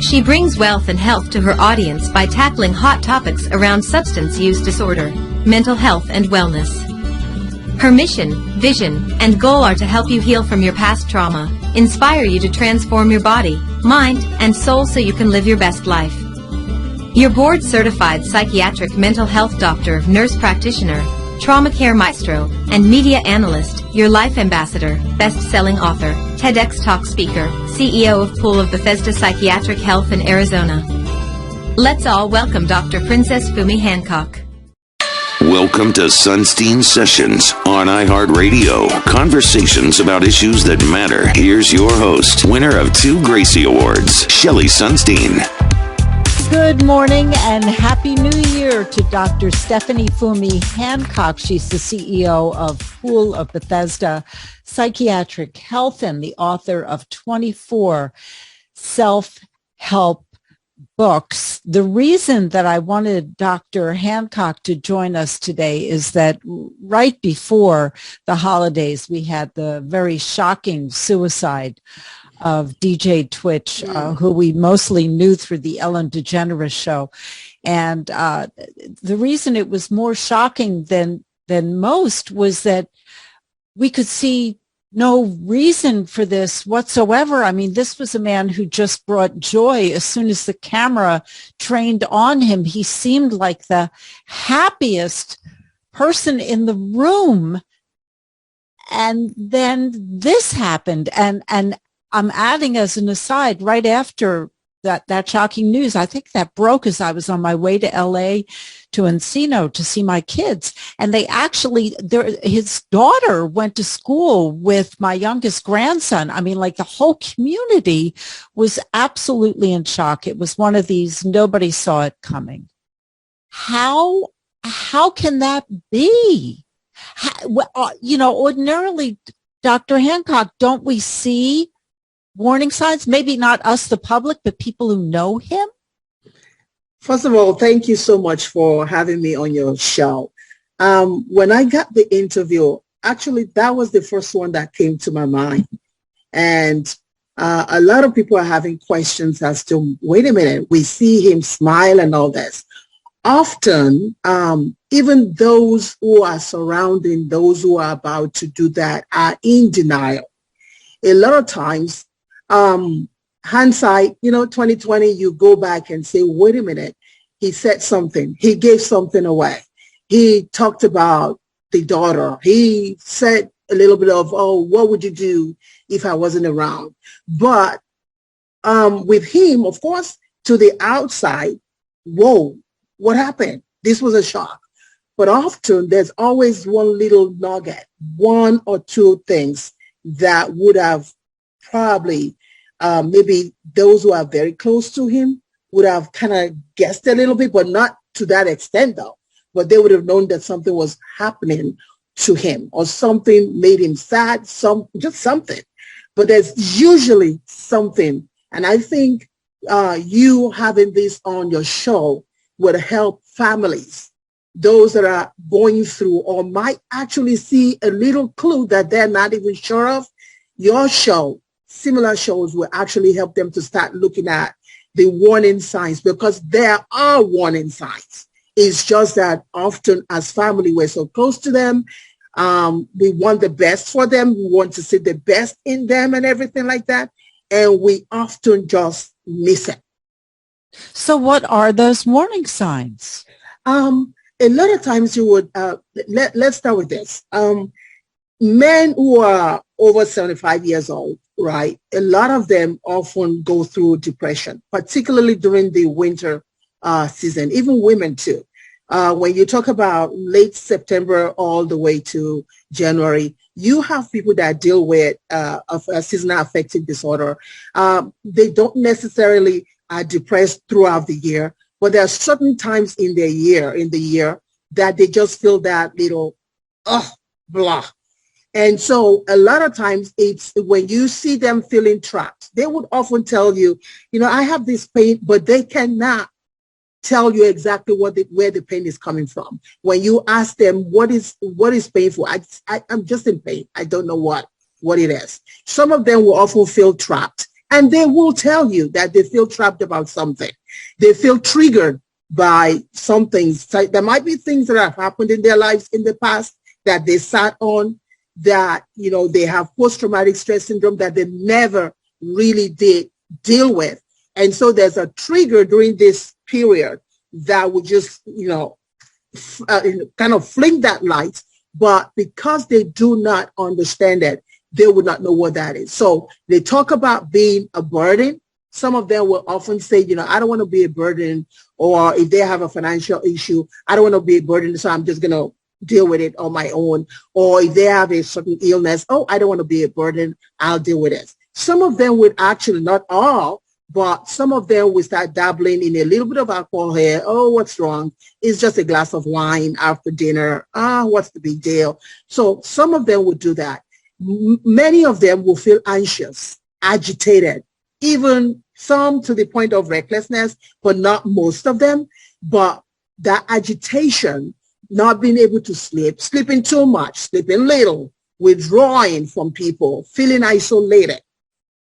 She brings wealth and health to her audience by tackling hot topics around substance use disorder, mental health and wellness. Her mission, vision, and goal are to help you heal from your past trauma, inspire you to transform your body, mind, and soul so you can live your best life. Your board-certified psychiatric mental health doctor, nurse practitioner, TraumaCare Maestro, and media analyst, your life ambassador, best-selling author, TEDx Talk speaker, CEO of Pool of Bethesda Psychiatric Health in Arizona. Let's all welcome Dr. Princess Fumi Hancock. Welcome to Sonstein Sessions on iHeartRadio. Conversations about issues that matter. Here's your host, winner of 2 Gracie Awards, Shelli Sonstein. Good morning and Happy New Year to Dr. Stephanie Fumi Hancock. She's the CEO of Pool of Bethesda Psychiatric Health and the author of 24 self-help books. The reason that I wanted Dr. Hancock to join us today is that right before the holidays, we had the very shocking suicide of djtwitch, who we mostly knew through the Ellen DeGeneres show. And the reason it was more shocking than most was that we could see no reason for this whatsoever. I mean, this was a man who just brought joy. As soon as the camera trained on him, he seemed like the happiest person in the room. And then this happened. And I'm adding as an aside, right after that shocking news, I think that broke as I was on my way to LA to Encino to see my kids. And they actually, his daughter went to school with my youngest grandson. I mean, like the whole community was absolutely in shock. It was one of these, nobody saw it coming. How can that be? Ordinarily, Dr. Hancock, don't we see warning signs? Maybe not us, the public, but people who know him? First of all, thank you so much for having me on your show. When I got the interview, actually, that was the first one that came to my mind. And a lot of people are having questions as to, wait a minute, we see him smile and all this. Often, even those who are surrounding those who are about to do that are in denial. A lot of times, hindsight, 2020, you go back and say, wait a minute, he said something. He gave something away. He talked about the daughter. He said a little bit of, oh, what would you do if I wasn't around? But with him, of course, to the outside, whoa, what happened? This was a shock. But often there's always one little nugget, 1 or 2 things that would have probably maybe those who are very close to him would have kind of guessed a little bit, but not to that extent though. But they would have known that something was happening to him or something made him sad, just something. But there's usually something. And I think you having this on your show would help families, those that are going through or might actually see a little clue that they're not even sure of. Your show, similar shows will actually help them to start looking at the warning signs, because there are warning signs. It's just that often as family, we're so close to them. We want the best for them. We want to see the best in them and everything like that. And we often just miss it. So what are those warning signs? A lot of times you would, let's start with this. Men who are over 75 years old, right? A lot of them often go through depression, particularly during the winter season, even women too. When you talk about late September all the way to January, you have people that deal with a seasonal affective disorder. They don't necessarily are depressed throughout the year, but there are certain times in the year that they just feel that little, blah. And so a lot of times it's when you see them feeling trapped, they would often tell you, I have this pain, but they cannot tell you exactly where the pain is coming from. When you ask them, what is painful? I'm just in pain. I don't know what it is. Some of them will often feel trapped. And they will tell you that they feel trapped about something. They feel triggered by some things. So there might be things that have happened in their lives in the past that they sat on, that, you know, they have post-traumatic stress syndrome that they never really did deal with. And so there's a trigger during this period that would just, you know, kind of fling that light. But because they do not understand it, they would not know what that is. So they talk about being a burden. Some of them will often say, you know, I don't want to be a burden. Or if they have a financial issue, I don't want to be a burden, so I'm just going to deal with it on my own. Or if they have a certain illness, oh, I don't want to be a burden, I'll deal with it. Some of them would actually, not all, but some of them will start dabbling in a little bit of alcohol here. Oh, what's wrong? It's just a glass of wine after dinner. What's the big deal? So some of them would do that. Many of them will feel anxious, agitated, even some to the point of recklessness, but not most of them. But that agitation, not being able to sleep, sleeping too much, sleeping little, withdrawing from people, feeling isolated.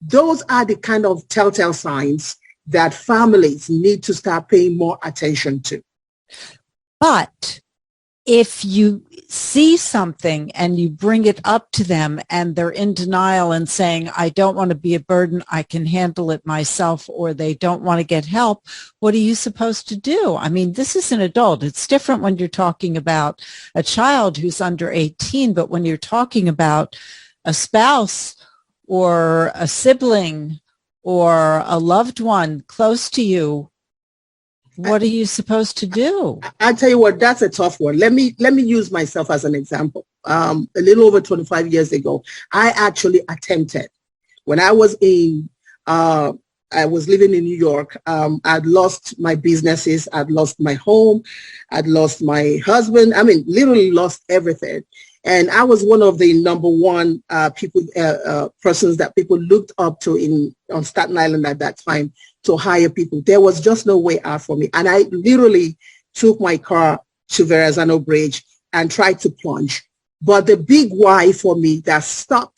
Those are the kind of telltale signs that families need to start paying more attention to. But if you see something and you bring it up to them and they're in denial and saying, I don't want to be a burden, I can handle it myself, or they don't want to get help, what are you supposed to do? I mean, this is an adult. It's different when you're talking about a child who's under 18, but when you're talking about a spouse or a sibling or a loved one close to you, what are you supposed to do? I tell you what, that's a tough one. Let me use myself as an example. A little over 25 years ago, I actually attempted. When I was I was living in New York. I'd lost my businesses. I'd lost my home. I'd lost my husband. I mean, literally lost everything. And I was one of the number one persons that people looked up to on Staten Island at that time to hire people. There was just no way out for me. And I literally took my car to Verrazano Bridge and tried to plunge. But the big why for me that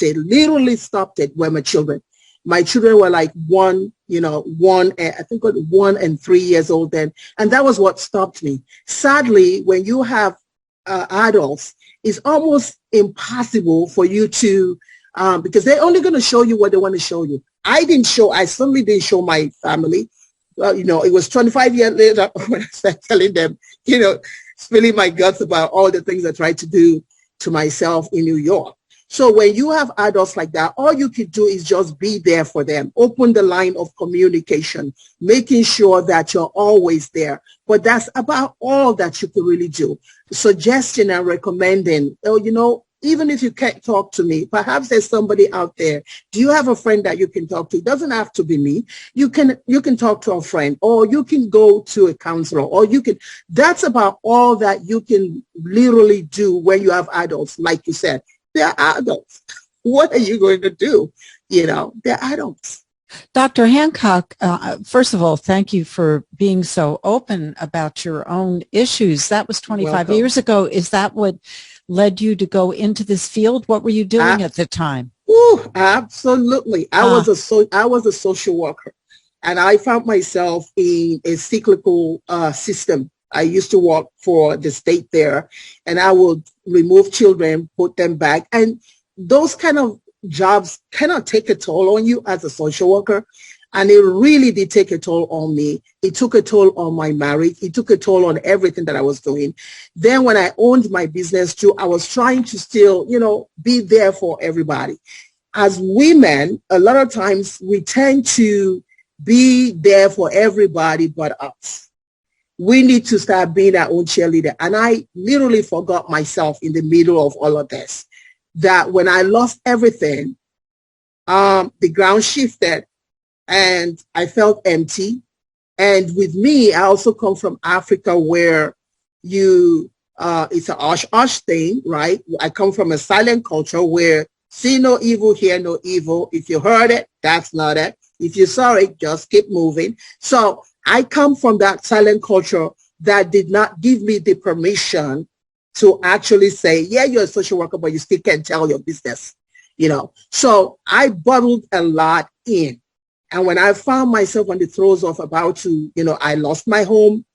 literally stopped it, were my children. My children were like one and 3 years old then. And that was what stopped me. Sadly, when you have adults, it's almost impossible for you to, because they're only going to show you what they want to show you. I certainly didn't show my family. Well, it was 25 years later when I started telling them, spilling my guts about all the things I tried to do to myself in New York. So when you have adults like that, all you can do is just be there for them. Open the line of communication, making sure that you're always there. But that's about all that you can really do. Suggesting and recommending, even if you can't talk to me, perhaps there's somebody out there. Do you have a friend that you can talk to? It doesn't have to be me. You can talk to a friend, or you can go to a counselor, or that's about all that you can literally do when you have adults. Like you said, they're adults. What are you going to do? They're adults. Dr. Hancock, first of all, thank you for being so open about your own issues. That was 25 years ago. Is that what led you to go into this field? What were you doing at the time? Absolutely. I was a social worker, and I found myself in a cyclical system. I used to work for the state there, and I would remove children, put them back. And those kind of jobs cannot take a toll on you as a social worker. And it really did take a toll on me. It took a toll on my marriage. It took a toll on everything that I was doing. Then when I owned my business too, I was trying to still, be there for everybody. As women, a lot of times we tend to be there for everybody but us. We need to start being our own cheerleader. And I literally forgot myself in the middle of all of this. That when I lost everything, the ground shifted and I felt empty. And with me, I also come from Africa where it's an osh thing, right? I come from a silent culture where see no evil, hear no evil. If you heard it, that's not it. If you saw it, just keep moving. So I come from that silent culture that did not give me the permission to actually say, yeah, you're a social worker, but you still can't tell your business, So I bottled a lot in. And when I found myself on the throes of about to, I lost my home,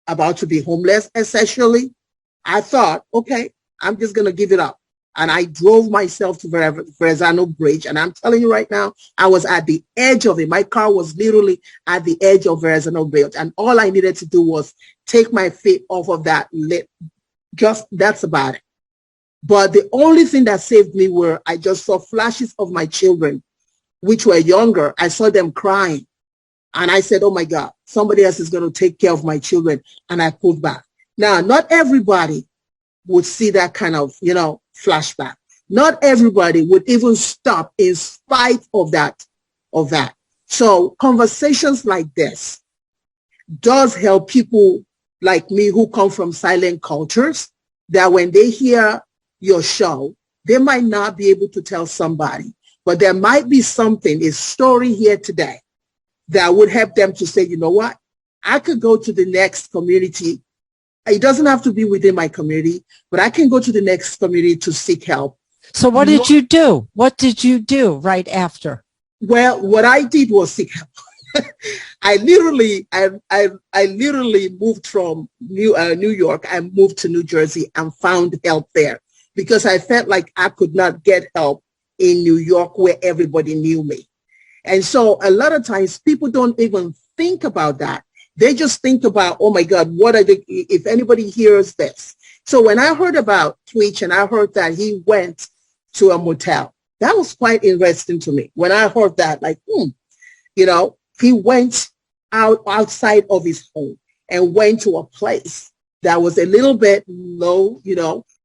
about to be homeless, essentially, I thought, okay, I'm just going to give it up. And I drove myself to Verrazano Bridge. And I'm telling you right now, I was at the edge of it. My car was literally at the edge of Verrazano Bridge. And all I needed to do was take my feet off of that lip. That's about it. But the only thing that saved me were I just saw flashes of my children, which were younger. I saw them crying. And I said, oh my God, somebody else is going to take care of my children. And I pulled back. Now, not everybody would see that kind of, flashback. Not everybody would even stop in spite of that. So conversations like this does help people like me who come from silent cultures, that when they hear your show, they might not be able to tell somebody, but there might be something, a story here today that would help them to say, you know what, I could go to the next community. It doesn't have to be within my community, but I can go to the next community to seek help. So what did you do? What did you do right after? Well, what I did was seek help. I literally moved from New York. I moved to New Jersey and found help there because I felt like I could not get help in New York where everybody knew me. And so a lot of times people don't even think about that. They just think about, oh my God, what are they, if anybody hears this. So when I heard about Twitch and I heard that he went to a motel, that was quite interesting to me. When I heard that, like, he went outside of his home and went to a place that was a little bit low,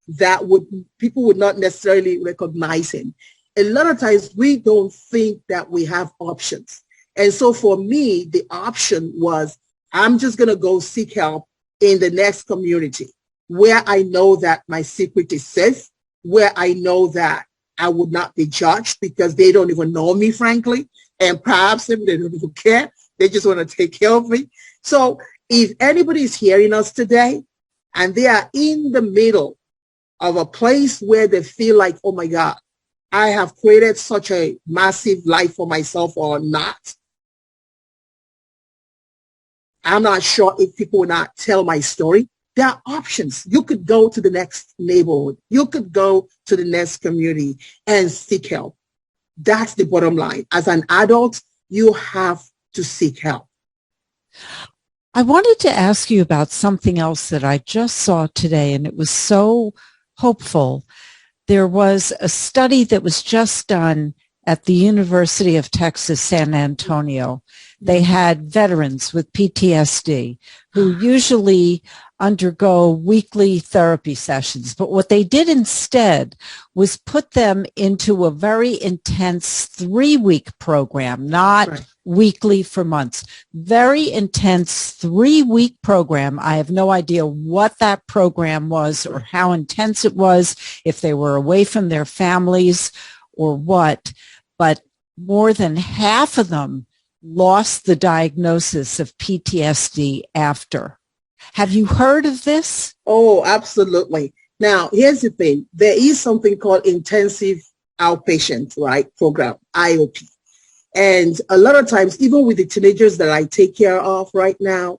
that people would not necessarily recognize him. A lot of times we don't think that we have options. And so for me, the option was, I'm just going to go seek help in the next community where I know that my secret is safe, where I know that I would not be judged because they don't even know me, frankly. And perhaps they don't even care. They just want to take care of me. So if anybody is hearing us today and they are in the middle of a place where they feel like, oh my God, I have created such a massive life for myself or not, I'm not sure if people will not tell my story. There are options. You could go to the next neighborhood. You could go to the next community and seek help. That's the bottom line. As an adult, you have to seek help. I wanted to ask you about something else that I just saw today, and it was so hopeful. There was a study that was just done at the University of Texas, San Antonio. They had veterans with PTSD who usually undergo weekly therapy sessions. But what they did instead was put them into a very intense 3-week program, not weekly for months. Very intense 3-week program. I have no idea what that program was or how intense it was, if they were away from their families or what. But more than half of them lost the diagnosis of PTSD after. Have you heard of this? Oh, absolutely. Now, here's the thing. There is something called intensive outpatient, program, IOP. And a lot of times, even with the teenagers that I take care of right now,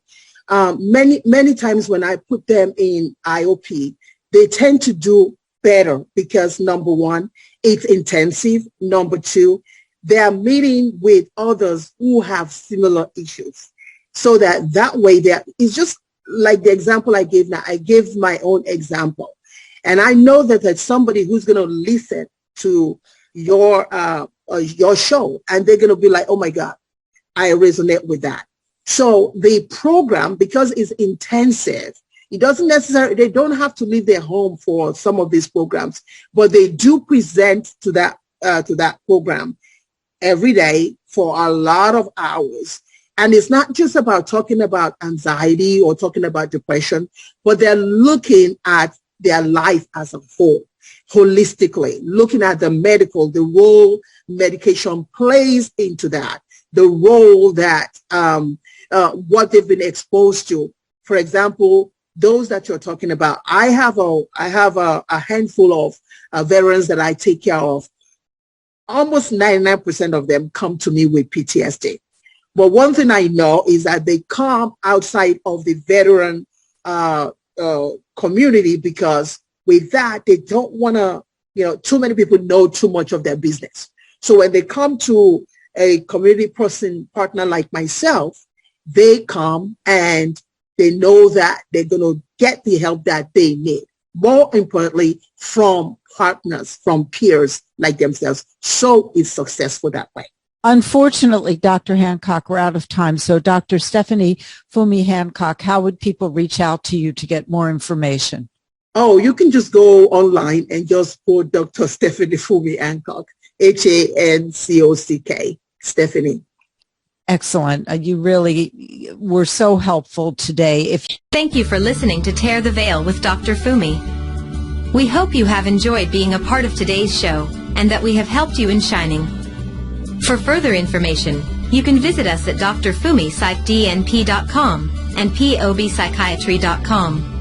many times when I put them in IOP, they tend to do better because, number one, it's intensive. Number two, they are meeting with others who have similar issues. So that way, it's just like the example I gave now. I gave my own example. And I know that there's somebody who's going to listen to your show, and they're going to be like, oh my God, I resonate with that. So the program, because it's intensive, it doesn't necessarily, they don't have to leave their home for some of these programs, but they do present to that program every day for a lot of hours. And it's not just about talking about anxiety or talking about depression, but they're looking at their life as a whole, holistically, looking at the medical, the role medication plays into that, the role that what they've been exposed to. For example, those that you're talking about, I have a handful of veterans that I take care of. almost 99% of them come to me with PTSD. But one thing I know is that they come outside of the veteran community, because with that, they don't want to, too many people know too much of their business. So when they come to a community partner like myself, they come and they know that they're going to get the help that they need. More importantly, from partners, from peers like themselves. So it's successful that way. Unfortunately, Dr. Hancock, we're out of time. So Dr. Stephanie Fumi Hancock, how would people reach out to you to get more information? Oh, you can just go online and just put Dr. Stephanie Fumi Hancock, Hancock, Stephanie. Excellent. You really were so helpful today. Thank you for listening to Tear the Veil with Dr. Fumi. We hope you have enjoyed being a part of today's show and that we have helped you in shining. For further information, you can visit us at drfumisicdnp.com and pobpsychiatry.com.